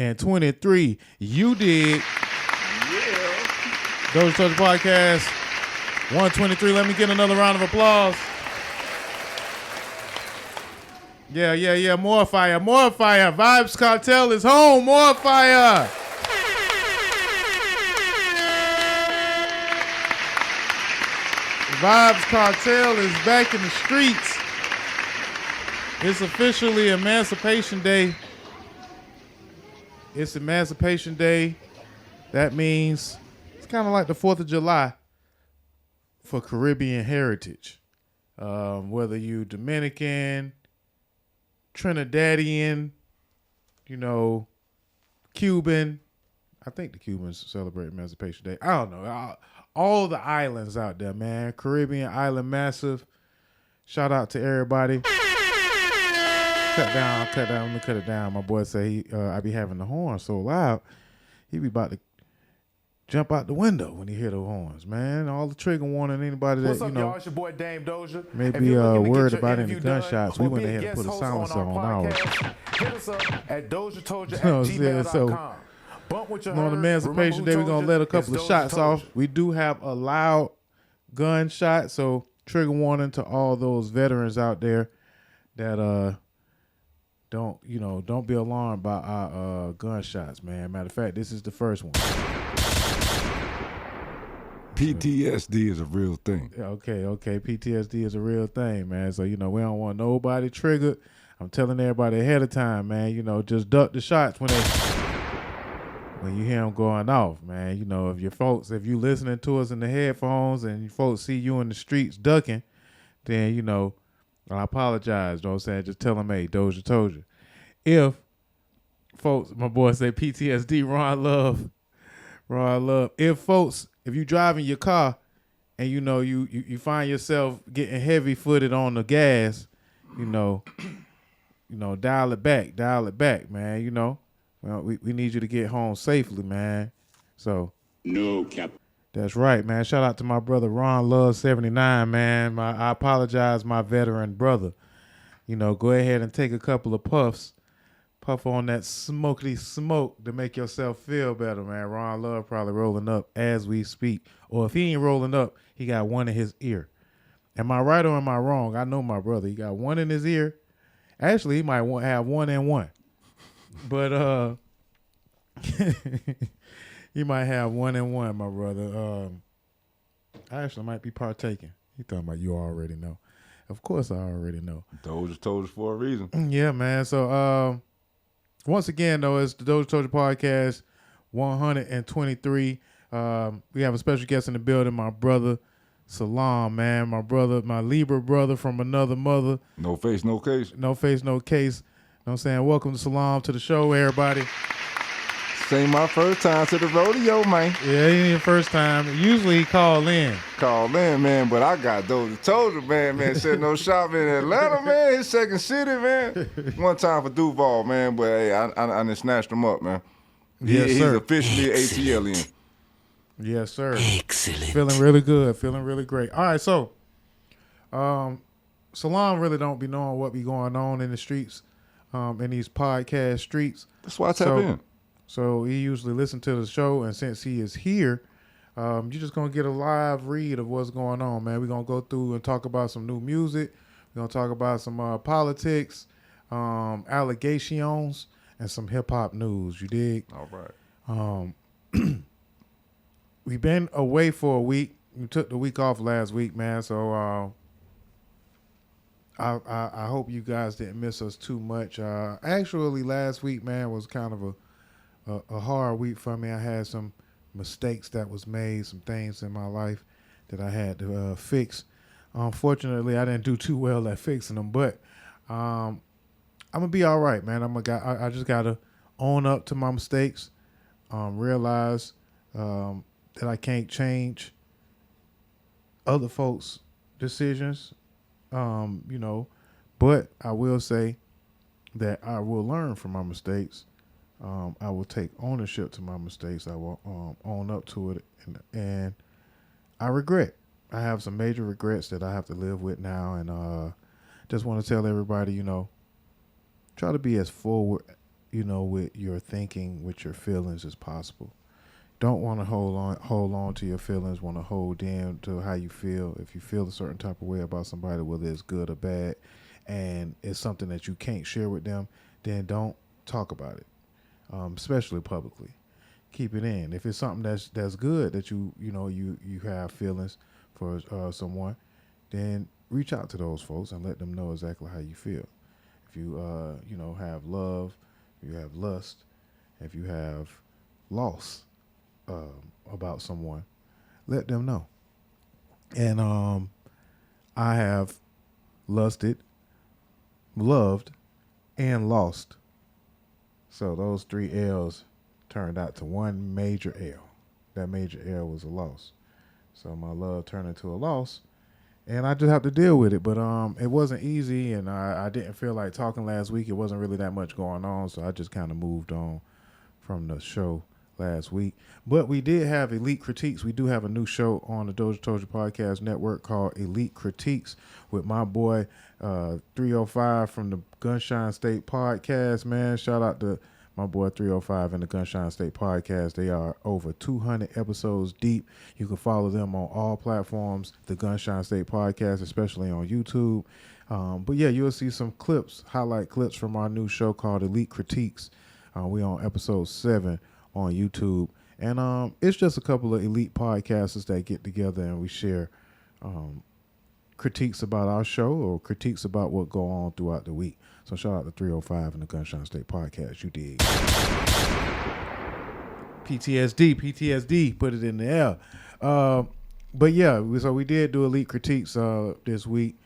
123. You did. Yeah. Doja Told Ya Podcast 123. Let me get another round of applause. Yeah. More fire. Vibes Cartel is home. More fire. Vibes Cartel is back in the streets. It's officially Emancipation Day. It's Emancipation Day. That means it's kind of like the 4th of July for Caribbean heritage. Whether you Dominican, Trinidadian, Cuban. I think the Cubans celebrate Emancipation Day. I don't know. All the islands out there, man. Caribbean island massive. Shout out to everybody. Cut down. Let me cut it down. My boy say I be having the horn so loud, he be about to jump out the window when he hear the horns, man. All the trigger warning anybody that, What's up, y'all? It's your boy Dame Doja. May be worried about any gunshots. We went ahead and put a silencer on ours. Hit us up at DOZHATOLDYA.COM. Bump with your on Emancipation Day, we're going to let a couple of shots off. We do have a loud gunshot, so trigger warning to all those veterans out there that don't be alarmed by our gunshots, man. Matter of fact, this is the first one. PTSD is a real thing. Okay. PTSD is a real thing, man. So, we don't want nobody triggered. I'm telling everybody ahead of time, man, just duck the shots when you hear them going off, man. If you listening to us in the headphones and you folks see you in the streets ducking, then, I apologize. You know what I'm saying? Just tell them, hey, Doja told you. If folks, my boy say PTSD, Ron Love. If you driving your car and you find yourself getting heavy footed on the gas, dial it back, man. Well, we need you to get home safely, man. So no cap. That's right, man. Shout out to my brother Ron Love 79, man. I apologize, my veteran brother. Go ahead and take a couple of puffs. Puff on that smoky smoke to make yourself feel better, man. Ron Love probably rolling up as we speak. Or if he ain't rolling up, he got one in his ear. Am I right or am I wrong? I know my brother. He got one in his ear. Actually, he might have one and one. But you might have one and one, my brother. I actually might be partaking. You talking about you already know. Of course I already know. Doja told us for a reason. Yeah, man. So once again, though, it's the Doja Told Ya Podcast 123. We have a special guest in the building, my brother Salam, man. My Libra brother from another mother. No face, no case. No face, no case. You know what I'm saying? Welcome to Salam to the show, everybody. This ain't my first time to the rodeo, man. Yeah, it ain't your first time. Usually he call in, man, but I got Doja Told Ya, man, setting no shop in Atlanta, man, his second city, man. One time for Duval, man, but hey, I done snatched him up, man. Yes, sir. He's officially ATL in. Yes, sir. Excellent. Feeling really good. Feeling really great. All right, so Salam really don't be knowing what be going on in the streets, in these podcast streets. That's why I tap in. So he usually listens to the show, and since he is here, you're just going to get a live read of what's going on, man. We're going to go through and talk about some new music. We're going to talk about some politics, allegations, and some hip-hop news. You dig? All right. We've been away for a week. We took the week off last week, man, so I hope you guys didn't miss us too much. Actually, last week, man, was kind of a hard week for me. I had some mistakes that was made, some things in my life that I had to fix. Unfortunately, I didn't do too well at fixing them, but I'm gonna be all right, man. I just gotta own up to my mistakes, realize that I can't change other folks' decisions, but I will say that I will learn from my mistakes. I will take ownership to my mistakes. I will own up to it, and I regret. I have some major regrets that I have to live with now, and just want to tell everybody, try to be as forward with your thinking, with your feelings as possible. Don't want to hold on to your feelings, want to hold in to how you feel. If you feel a certain type of way about somebody, whether it's good or bad, and it's something that you can't share with them, then don't talk about it, especially publicly. Keep it in. If it's something that's good that you have feelings for someone, then reach out to those folks and let them know exactly how you feel. If you have love, if you have lust, if you have loss about someone, let them know. And I have lusted, loved, and lost. So those 3 L's turned out to one major L. That major L was a loss. So my love turned into a loss, and I just have to deal with it. But it wasn't easy, and I didn't feel like talking last week. It wasn't really that much going on, so I just kind of moved on from the show last week. But we did have Elite Critiques. We do have a new show on the Doja Told You Podcast Network called Elite Critiques with my boy 305 from the Gunshine State Podcast, man. Shout out to my boy 305 and the Gunshine State Podcast. They are over 200 episodes deep. You can follow them on all platforms, the Gunshine State Podcast, especially on YouTube. But yeah, you'll see some clips, highlight clips from our new show called Elite Critiques. We on episode 7 on YouTube. And it's just a couple of elite podcasters that get together and we share critiques about our show or critiques about what go on throughout the week. So shout out to 305 and the Gunshine State Podcast. You dig. PTSD, put it in the air. But yeah, so we did do Elite Critiques this week.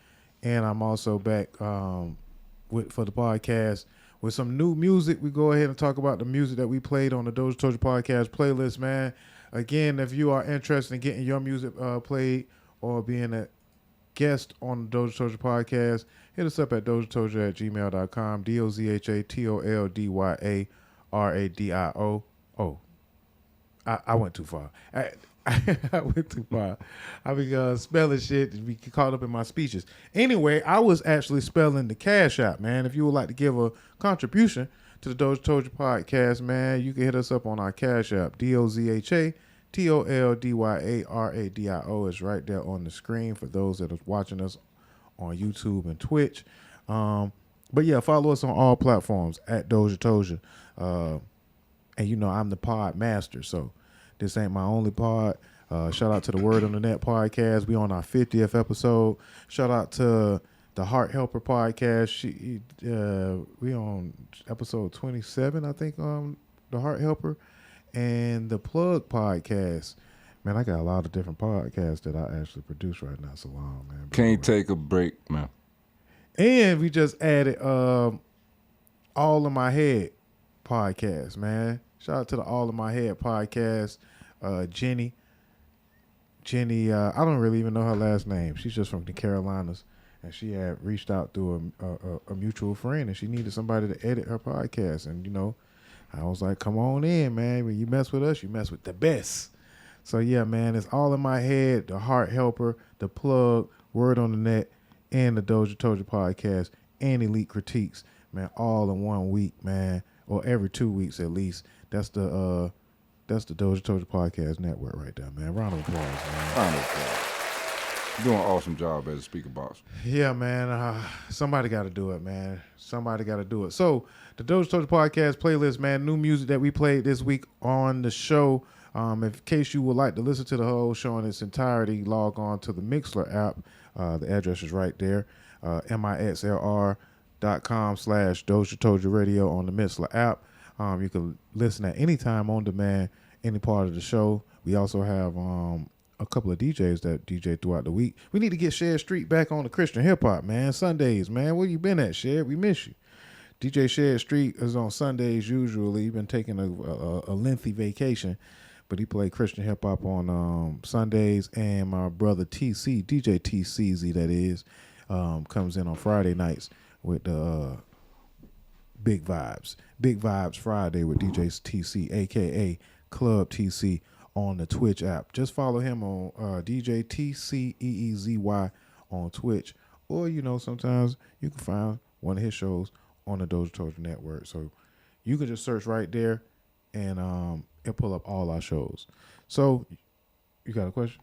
And I'm also back for the podcast with some new music. We go ahead and talk about the music that we played on the Doja Told You Podcast playlist, man. Again, if you are interested in getting your music played or being a guest on the Doja Told You Podcast, hit us up at DOZHATOLDYA.com, DOZHATOLDYARADIO. Oh, I went too far. I went too far. I be spelling shit and be caught up in my speeches. Anyway, I was actually spelling the Cash App, man. If you would like to give a contribution to the Doja Told You Podcast, man, you can hit us up on our Cash App. DOZHATOLDYARADIO is right there on the screen for those that are watching us on YouTube and Twitch. But yeah, follow us on all platforms at Doja Told You. And I'm the pod master, so this ain't my only pod. Shout out to the Word on the Net podcast. We on our 50th episode. Shout out to the Heart Helper podcast. We on episode 27, I think, on the Heart Helper. And the Plug podcast. Man, I got a lot of different podcasts that I actually produce right now. So long, man. Can't take a break, man. And we just added All in My Head podcast, man. Shout out to the All in My Head podcast. Jenny, I don't really even know her last name. She's just from the Carolinas, and she had reached out through a mutual friend, and she needed somebody to edit her podcast. And I was like, come on in, man. When you mess with us, you mess with the best. So yeah, man, it's All in My Head, the Heart Helper, the Plug, Word on the Net, and the Doja Told You Podcast, and Elite Critiques, man, all in 1 week, man, or every 2 weeks at least. That's the Doja Told You Podcast Network right there, man. Round of applause, man. Round of applause. Doing an awesome job as a speaker boss. Yeah, man. Somebody got to do it, man. Somebody got to do it. So the Doja Told You Podcast playlist, man, new music that we played this week on the show. In case you would like to listen to the whole show in its entirety, log on to the Mixler app. The address is right there. mixlr.com/Doja Told You Radio on the Mixler app. You can listen at any time on demand, any part of the show. We also have a couple of DJs that DJ throughout the week. We need to get Shed Street back on the Christian hip hop, man. Sundays, man. Where you been at, Shed? We miss you. DJ Shed Street is on Sundays usually. He's been taking a lengthy vacation, but he played Christian hip hop on Sundays. And my brother TC, DJ TCZ, that is, comes in on Friday nights with the Big Vibes. Big Vibes Friday with DJ TC, a.k.a. Club TC, on the Twitch app. Just follow him on DJ TCEEZY on Twitch. Or, sometimes you can find one of his shows on the Doja Told You Network. So, You can just search right there, and it'll pull up all our shows. So, you got a question?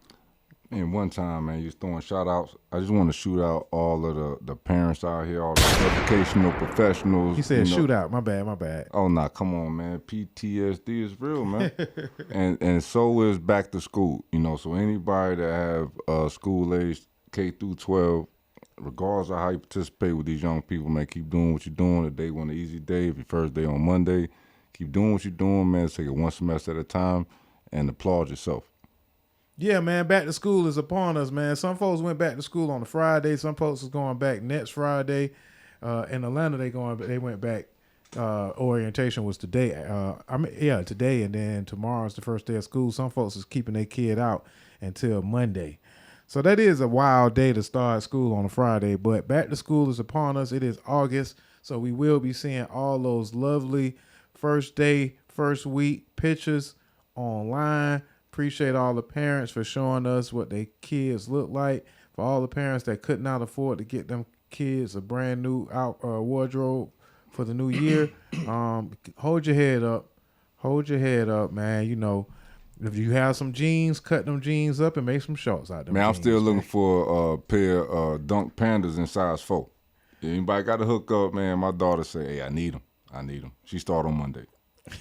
And one time, man, you was throwing shout outs. I just want to shoot out all of the parents out here, all the educational professionals. He said shoot out. My bad. Oh, nah, come on, man. PTSD is real, man. and so is back to school, So anybody that have school age K through 12, regardless of how you participate with these young people, man, keep doing what you're doing. If day one an easy day, if your first day on Monday, keep doing what you're doing, man. Take it one semester at a time and applaud yourself. Yeah, man, back to school is upon us, man. Some folks went back to school on a Friday. Some folks is going back next Friday. In Atlanta, they went back. Orientation was today. Today, and then tomorrow's the first day of school. Some folks is keeping their kid out until Monday. So that is a wild day to start school on a Friday. But back to school is upon us. It is August, so we will be seeing all those lovely first day, first week pictures online. Appreciate all the parents for showing us what their kids look like. For all the parents that could not afford to get them kids a brand new wardrobe for the new year, hold your head up. Hold your head up, man. If you have some jeans, cut them jeans up and make some shorts out of them. Man, I'm jeans, still looking for a pair of Dunk Pandas in size 4. Anybody got to hook up, man? My daughter say, hey, I need them. She start on Monday.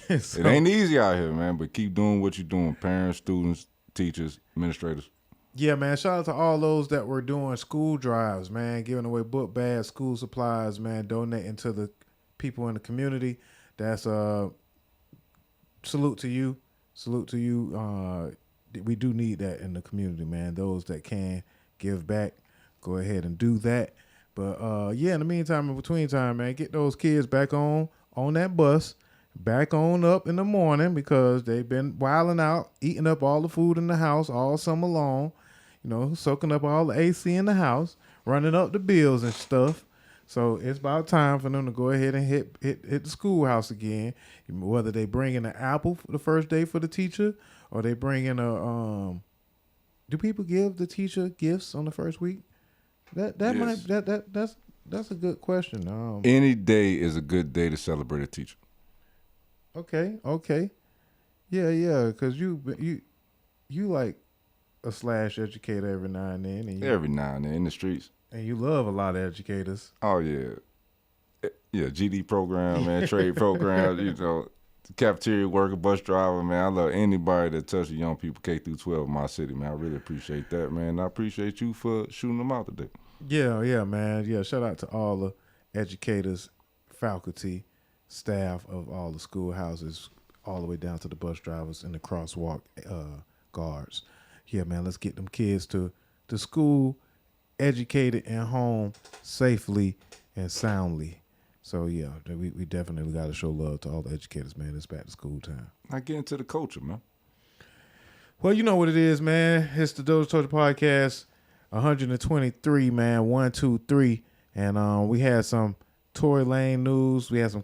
So, it ain't easy out here, man, but keep doing what you're doing. Parents, students, teachers, administrators. Yeah, man. Shout out to all those that were doing school drives, man, giving away book bags, school supplies, man, donating to the people in the community. That's salute to you. Salute to you. We do need that in the community, man. Those that can give back, go ahead and do that. But in the meantime, in between time, man, get those kids back on that bus, back on up in the morning, because they've been wilding out, eating up all the food in the house all summer long, soaking up all the AC in the house, running up the bills and stuff. So it's about time for them to go ahead and hit the schoolhouse again. Whether they bring in an apple for the first day for the teacher, or they bring in a do people give the teacher gifts on the first week? That's a good question. Any day is a good day to celebrate a teacher. Okay. Yeah, because you like a slash educator every now and then. Every now and then in the streets. And you love a lot of educators. Oh, yeah. Yeah, GD program, man, trade program, cafeteria worker, bus driver, man. I love anybody that touches young people K through 12 in my city, man. I really appreciate that, man. I appreciate you for shooting them out today. Yeah, man. Yeah, shout out to all the educators, faculty, staff of all the schoolhouses, all the way down to the bus drivers and the crosswalk guards. Yeah, man, let's get them kids to school, educated and home safely and soundly. So, yeah, we definitely got to show love to all the educators, man. It's back to school time. I get into the culture, man. Well, you know what it is, man. It's the DOZHATOLDYA podcast, 123, man, 123. And we had some Tory Lane news. We had some